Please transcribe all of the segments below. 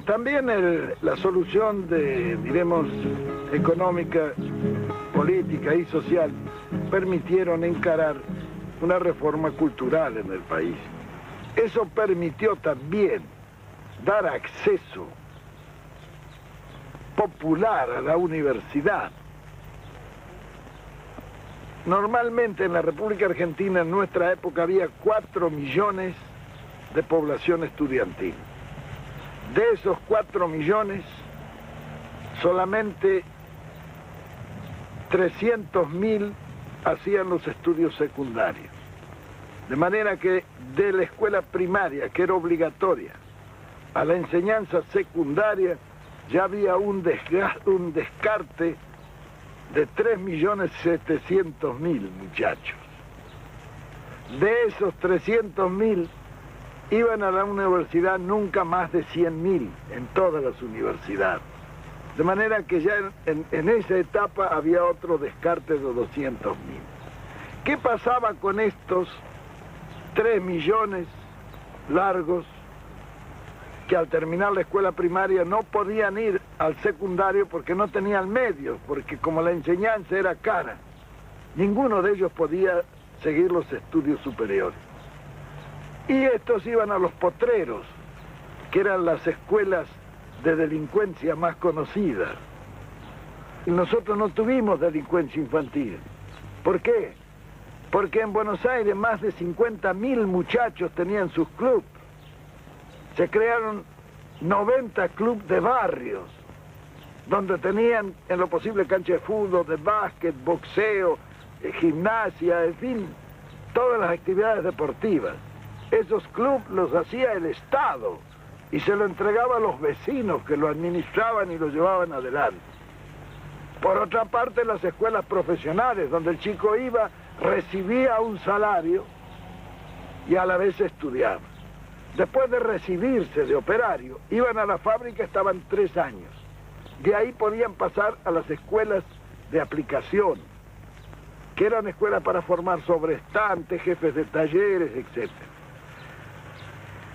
también la solución diremos, económica, política y social permitieron encarar una reforma cultural en el país. Eso permitió también dar acceso popular a la universidad. Normalmente en la República Argentina en nuestra época había 4 millones de población estudiantil. De esos 4 millones, solamente 300.000 hacían los estudios secundarios. De manera que de la escuela primaria, que era obligatoria, a la enseñanza secundaria, ya había un descarte de 3.700.000 muchachos. De esos 300.000 iban a la universidad nunca más de 100.000 en todas las universidades. De manera que ya en esa etapa había otro descarte de 200.000. ¿Qué pasaba con estos 3 millones largos que al terminar la escuela primaria no podían ir al secundario porque no tenían medios, porque como la enseñanza era cara, ninguno de ellos podía seguir los estudios superiores? Y estos iban a los potreros, que eran las escuelas de delincuencia más conocidas. Y nosotros no tuvimos delincuencia infantil. ¿Por qué? Porque en Buenos Aires más de 50.000 muchachos tenían sus clubes. Se crearon 90 clubes de barrios, donde tenían en lo posible cancha de fútbol, de básquet, boxeo, gimnasia, en fin, todas las actividades deportivas. Esos clubes los hacía el Estado y se lo entregaba a los vecinos que lo administraban y lo llevaban adelante. Por otra parte, las escuelas profesionales, donde el chico iba, recibía un salario y a la vez estudiaba. Después de recibirse de operario, iban a la fábrica, estaban 3 años. De ahí podían pasar a las escuelas de aplicación, que eran escuelas para formar sobrestantes, jefes de talleres, etc.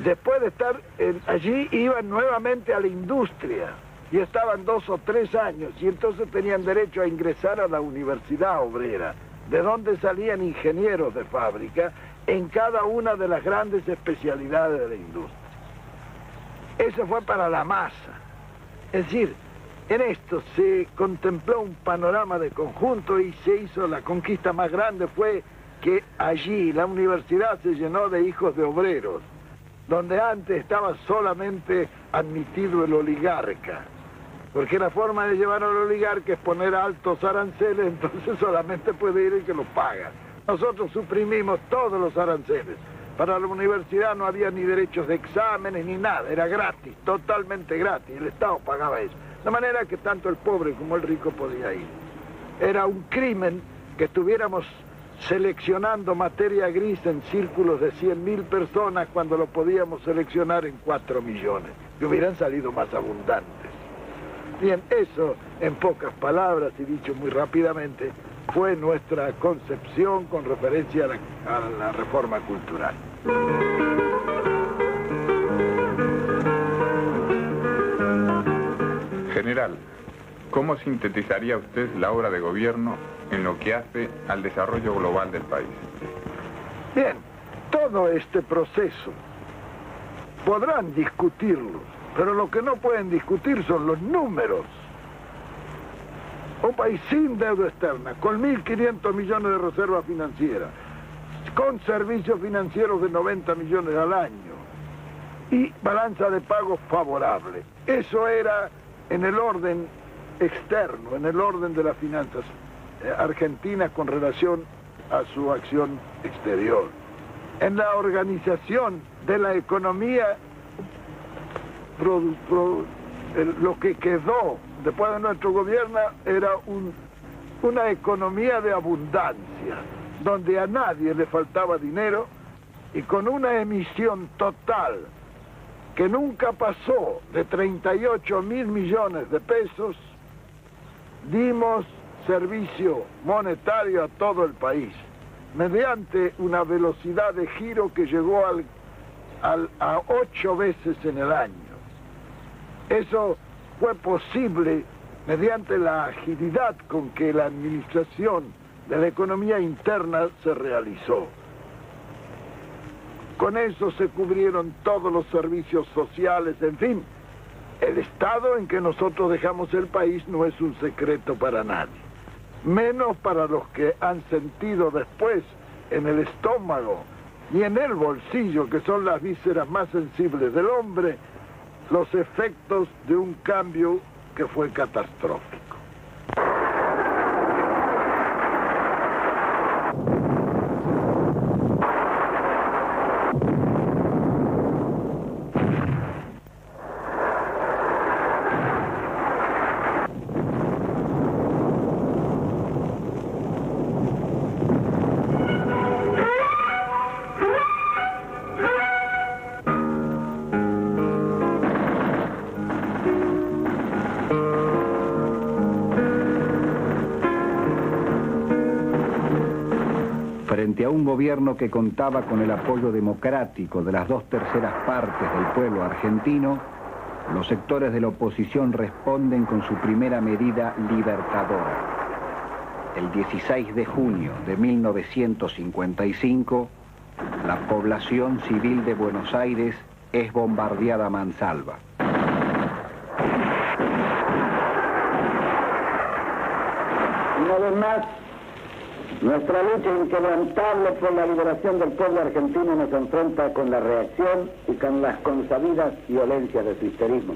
Después de estar allí, iban nuevamente a la industria y estaban 2 o 3 años y entonces tenían derecho a ingresar a la universidad obrera, de donde salían ingenieros de fábrica en cada una de las grandes especialidades de la industria. Eso fue para la masa. Es decir, en esto se contempló un panorama de conjunto y se hizo la conquista más grande, fue que allí la universidad se llenó de hijos de obreros, donde antes estaba solamente admitido el oligarca, porque la forma de llevar al oligarca es poner altos aranceles, entonces solamente puede ir el que lo paga. Nosotros suprimimos todos los aranceles. Para la universidad no había ni derechos de exámenes ni nada, era gratis, totalmente gratis, el Estado pagaba eso. De manera que tanto el pobre como el rico podía ir. Era un crimen que estuviéramos seleccionando materia gris en círculos de 100.000 personas cuando lo podíamos seleccionar en 4 millones, que hubieran salido más abundantes. Bien, eso en pocas palabras y dicho muy rápidamente fue nuestra concepción con referencia a la reforma cultural. General, ¿cómo sintetizaría usted la obra de gobierno en lo que hace al desarrollo global del país? Bien, todo este proceso podrán discutirlo, pero lo que no pueden discutir son los números. Un país sin deuda externa, con 1.500 millones de reserva financiera, con servicios financieros de 90 millones al año y balanza de pagos favorable. Eso era en el orden externo, en el orden de las finanzas argentinas con relación a su acción exterior. En la organización de la economía, lo que quedó después de nuestro gobierno era una economía de abundancia, donde a nadie le faltaba dinero y con una emisión total que nunca pasó de 38.000 millones de pesos, dimos servicio monetario a todo el país, mediante una velocidad de giro que llegó a 8 veces en el año. Eso fue posible mediante la agilidad con que la administración de la economía interna se realizó. Con eso se cubrieron todos los servicios sociales, en fin. El estado en que nosotros dejamos el país no es un secreto para nadie, menos para los que han sentido después en el estómago y en el bolsillo, que son las vísceras más sensibles del hombre, los efectos de un cambio que fue catastrófico. Frente a un gobierno que contaba con el apoyo democrático de las 2/3 partes del pueblo argentino, los sectores de la oposición responden con su primera medida libertadora. El 16 de junio de 1955, la población civil de Buenos Aires es bombardeada a mansalva. Una vez más, nuestra lucha inquebrantable por la liberación del pueblo argentino nos enfrenta con la reacción y con las consabidas violencias de su histerismo.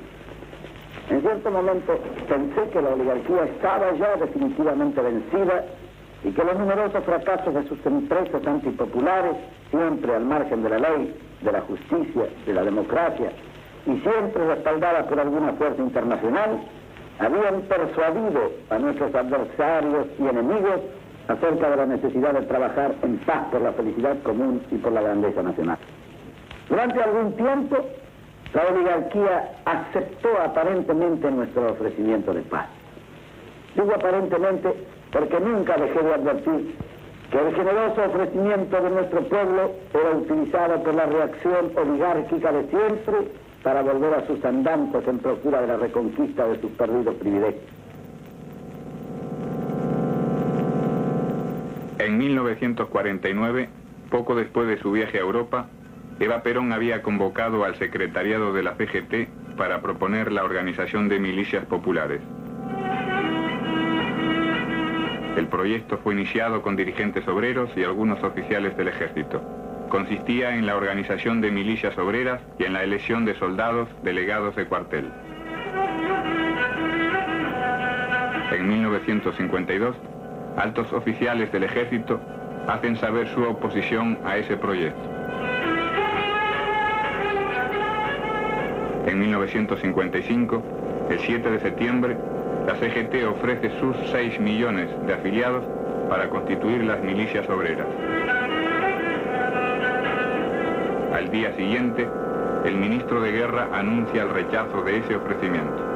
En cierto momento pensé que la oligarquía estaba ya definitivamente vencida y que los numerosos fracasos de sus empresas antipopulares, siempre al margen de la ley, de la justicia, de la democracia y siempre respaldadas por alguna fuerza internacional, habían persuadido a nuestros adversarios y enemigos acerca de la necesidad de trabajar en paz por la felicidad común y por la grandeza nacional. Durante algún tiempo, la oligarquía aceptó aparentemente nuestro ofrecimiento de paz. Digo aparentemente porque nunca dejé de advertir que el generoso ofrecimiento de nuestro pueblo era utilizado por la reacción oligárquica de siempre para volver a sus andantes en procura de la reconquista de sus perdidos privilegios. En 1949, poco después de su viaje a Europa, Eva Perón había convocado al secretariado de la CGT para proponer la organización de milicias populares. El proyecto fue iniciado con dirigentes obreros y algunos oficiales del ejército. Consistía en la organización de milicias obreras y en la elección de soldados delegados de cuartel. En 1952, altos oficiales del ejército hacen saber su oposición a ese proyecto. En 1955, el 7 de septiembre, la CGT ofrece sus 6 millones de afiliados para constituir las milicias obreras. Al día siguiente, el ministro de Guerra anuncia el rechazo de ese ofrecimiento.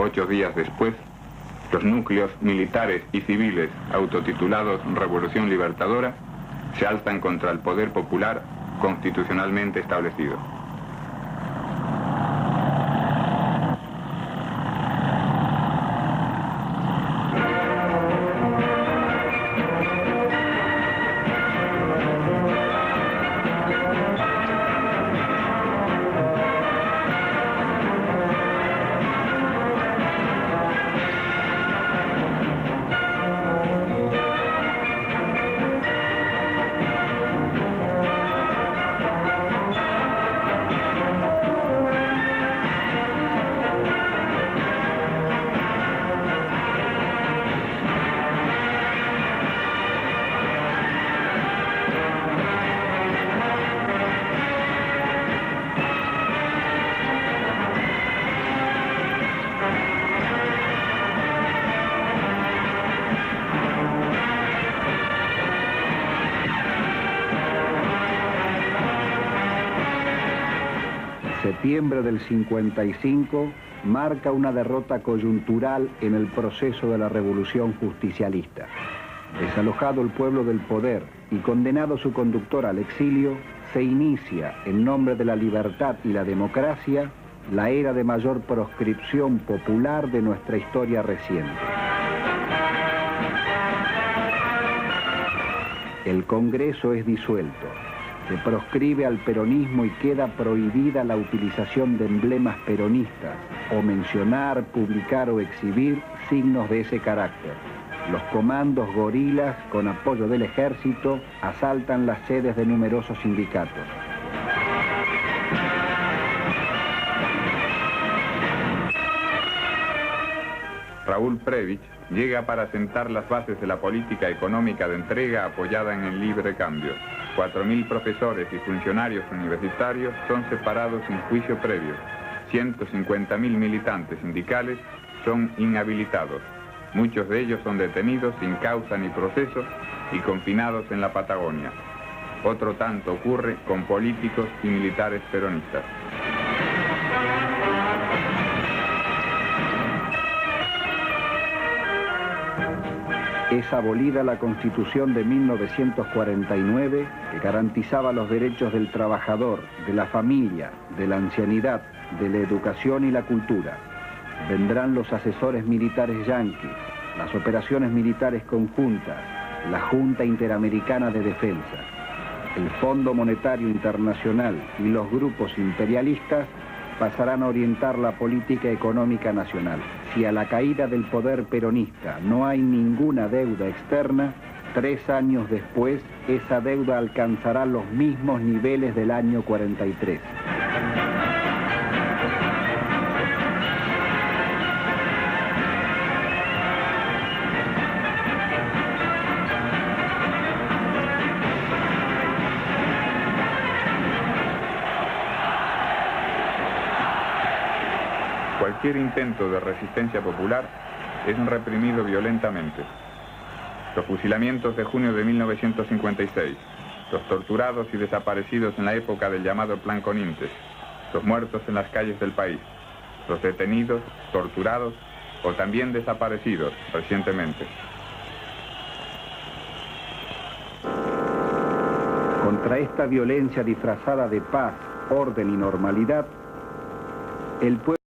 Ocho días después, los núcleos militares y civiles autotitulados Revolución Libertadora se alzan contra el poder popular constitucionalmente establecido. septiembre del 55 marca una derrota coyuntural en el proceso de la revolución justicialista. Desalojado el pueblo del poder y condenado su conductor al exilio, se inicia, en nombre de la libertad y la democracia, la era de mayor proscripción popular de nuestra historia reciente. El Congreso es disuelto. Se proscribe al peronismo y queda prohibida la utilización de emblemas peronistas o mencionar, publicar o exhibir signos de ese carácter. Los comandos gorilas, con apoyo del ejército, asaltan las sedes de numerosos sindicatos. Raúl Prebisch llega para sentar las bases de la política económica de entrega apoyada en el libre cambio. 4.000 profesores y funcionarios universitarios son separados sin juicio previo. 150.000 militantes sindicales son inhabilitados. Muchos de ellos son detenidos sin causa ni proceso y confinados en la Patagonia. Otro tanto ocurre con políticos y militares peronistas. Es abolida la Constitución de 1949, que garantizaba los derechos del trabajador, de la familia, de la ancianidad, de la educación y la cultura. Vendrán los asesores militares yanquis, las operaciones militares conjuntas, la Junta Interamericana de Defensa, el Fondo Monetario Internacional y los grupos imperialistas pasarán a orientar la política económica nacional. Si a la caída del poder peronista no hay ninguna deuda externa, 3 años después esa deuda alcanzará los mismos niveles del año 43. Cualquier intento de resistencia popular es reprimido violentamente. Los fusilamientos de junio de 1956, los torturados y desaparecidos en la época del llamado Plan Conintes, los muertos en las calles del país, los detenidos, torturados o también desaparecidos recientemente. Contra esta violencia disfrazada de paz, orden y normalidad, el pueblo